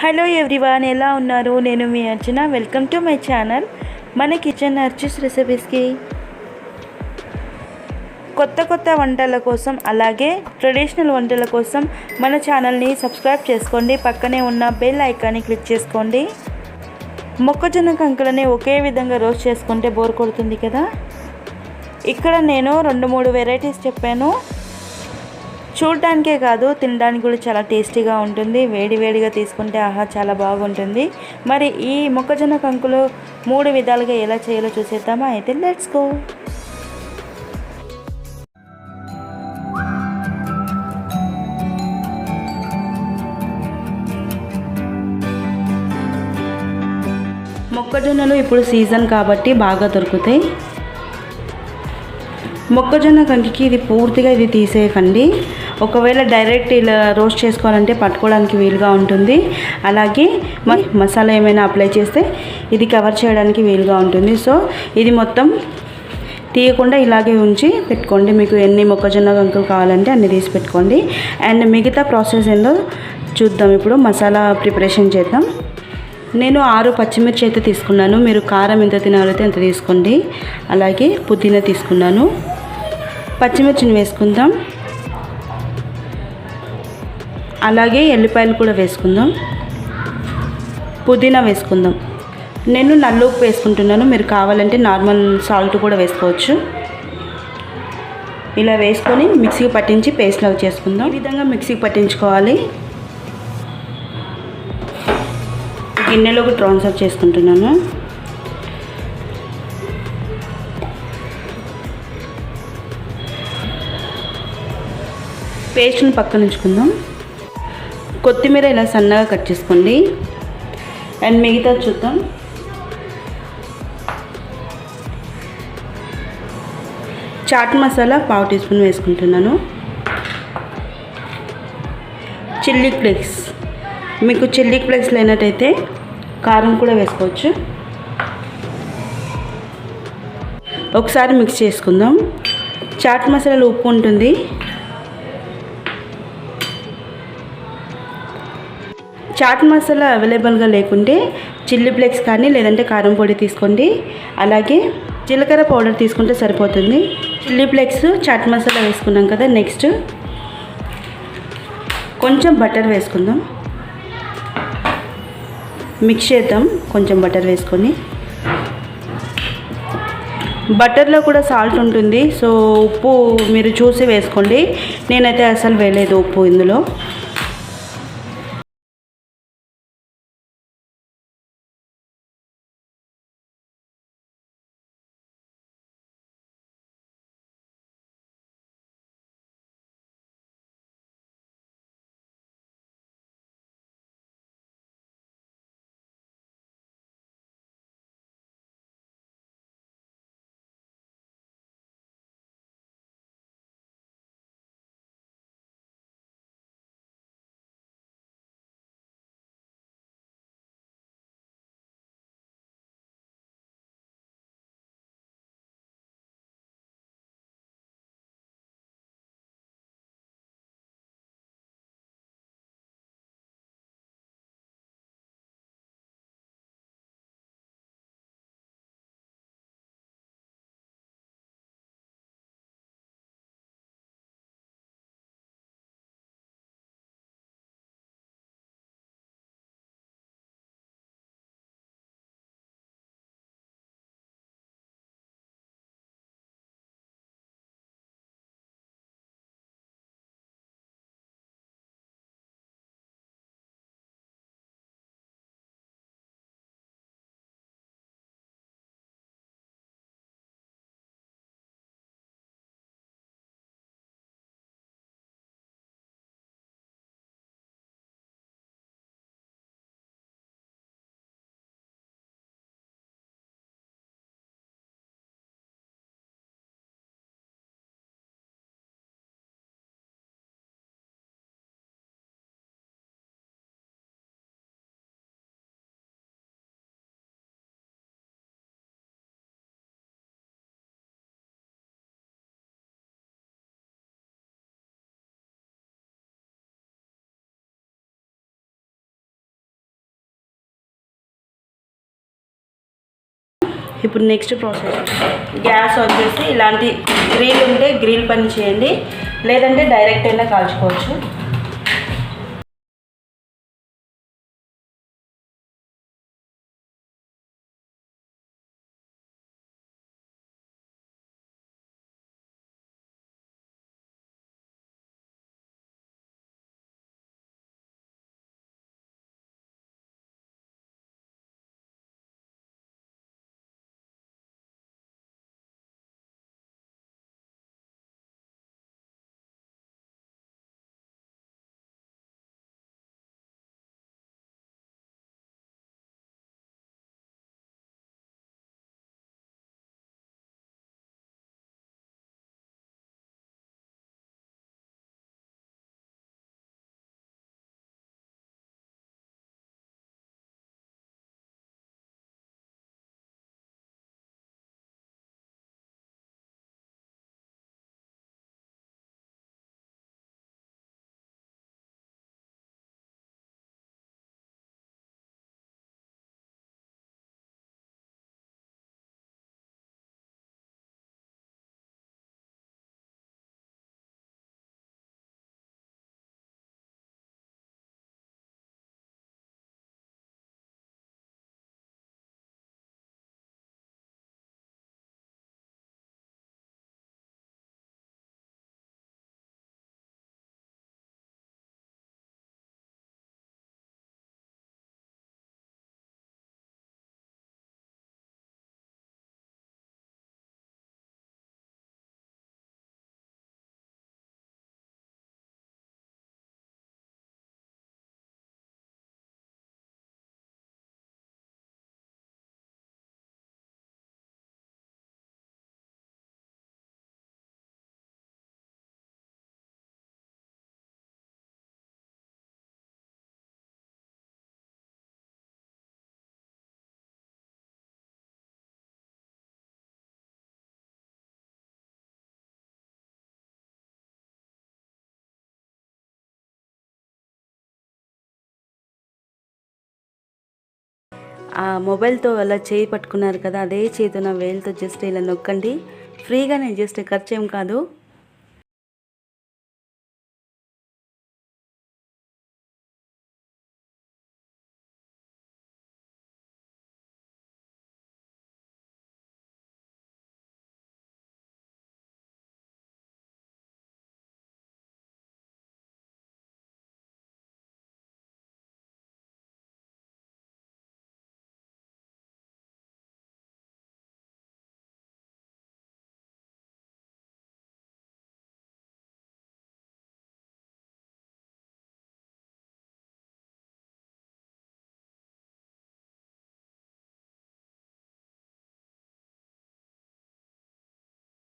Hello everyone, ఎలా ఉన్నారు? నేను మీ అర్చన. వెల్కమ్ టు మై ఛానల్ మన కిచెన్ అర్చుస్ రెసిపీస్కి. కొత్త వంటల కోసం అలాగే ట్రెడిషనల్ వంటల కోసం మన ఛానల్ని సబ్స్క్రైబ్ చేసుకోండి. పక్కనే ఉన్న బెల్ ఐకాన్ని క్లిక్ చేసుకోండి. మొక్కజొన్న కంకులని ఒకే విధంగా రోస్ట్ చేసుకుంటే బోర్ కొడుతుంది కదా. ఇక్కడ నేను 2-3 వెరైటీస్ చెప్పాను. చూడటానికే కాదు, తినడానికి కూడా చాలా టేస్టీగా ఉంటుంది. వేడిగా తీసుకుంటే ఆహా చాలా బాగుంటుంది. మరి ఈ మొక్కజొన్న కంకులు 3 విధాలుగా ఎలా చేయాలో చూసేద్దామా? అయితే లెట్స్ గో. మొక్కజొన్నలు ఇప్పుడు సీజన్ కాబట్టి బాగా దొరుకుతాయి. మొక్కజొన్న కంకికి ఇది పూర్తిగా తీసేయకండి. ఒకవేళ డైరెక్ట్ ఇలా రోస్ట్ చేసుకోవాలంటే పట్టుకోవడానికి వీలుగా ఉంటుంది. అలాగే మసాలా ఏమైనా అప్లై చేస్తే ఇది కవర్ చేయడానికి వీలుగా ఉంటుంది. సో ఇది మొత్తం తీయకుండా ఇలాగే ఉంచి పెట్టుకోండి. మీకు ఎన్ని మొక్కజొన్న కంకులు కావాలంటే అన్ని తీసి పెట్టుకోండి. అండ్ మిగతా ప్రాసెస్ ఏందో చూద్దాం. ఇప్పుడు మసాలా ప్రిపరేషన్ చేద్దాం. నేను 6 పచ్చిమిర్చి అయితే తీసుకున్నాను. మీరు కారం ఎంత తినాలైతే అంత తీసుకోండి. అలాగే పుదీనా తీసుకున్నాను. పచ్చిమిర్చిని వేసుకుందాం. అలాగే ఎల్లిపాయలు కూడా వేసుకుందాం. పుదీనా వేసుకుందాం. నేను నల్ల ఉప్పు వేసుకుంటున్నాను. మీరు కావాలంటే నార్మల్ సాల్ట్ కూడా వేసుకోవచ్చు. ఇలా వేసుకొని మిక్సీకి పట్టించి పేస్ట్ లాగా చేసుకుందాం. ఈ విధంగా మిక్సీకి పట్టించుకోవాలి. గిన్నెలోకి ట్రాన్స్ఫర్ చేసుకుంటున్నాను. పేస్ట్ని పక్కన ఉంచుకుందాం. కొత్తిమీర ఇలా సన్నగా కట్ చేసుకోండి. అండ్ మిగతా చూద్దాం. చాట్ మసాలా 1/2 టీ స్పూన్ వేసుకుంటున్నాను. చిల్లీ ఫ్లేక్స్, మీకు చిల్లీ ఫ్లేక్స్ లేనట్టయితే కారం కూడా వేసుకోవచ్చు. ఒకసారి మిక్స్ చేసుకుందాం. చాట్ మసాలాలో ఉప్పు ఉంటుంది. చాట్ మసాలా అవైలబుల్గా లేకుంటే చిల్లీ ఫ్లేక్స్ కానీ లేదంటే కారం పొడి తీసుకోండి. అలాగే జీలకర్ర పౌడర్ తీసుకుంటే సరిపోతుంది. చిల్లీ ఫ్లేక్స్, చాట్ మసాలా వేసుకున్నాం కదా. నెక్స్ట్ కొంచెం బటర్ వేసుకుందాం. మిక్స్ చేద్దాం. కొంచెం బటర్ వేసుకొని, బటర్లో కూడా సాల్ట్ ఉంటుంది. సో ఉప్పు మీరు చూసి వేసుకోండి. నేనైతే అసలు వేయలేదు ఉప్పు ఇందులో. ఇప్పుడు నెక్స్ట్ ప్రాసెస్, గ్యాస్ ఆన్ చేసి ఇలాంటి గ్రిల్ ఉంటే గ్రిల్ పని చేయండి, లేదంటే డైరెక్ట్ అయినా కాల్చుకోవచ్చు. ఆ మొబైల్తో అలా చేయి పట్టుకున్నారు కదా, అదే చేతితో నా వేలుతో జస్ట్ ఇలా నొక్కండి, ఫ్రీగానే, జస్ట్ ఖర్చు ఏం కాదు.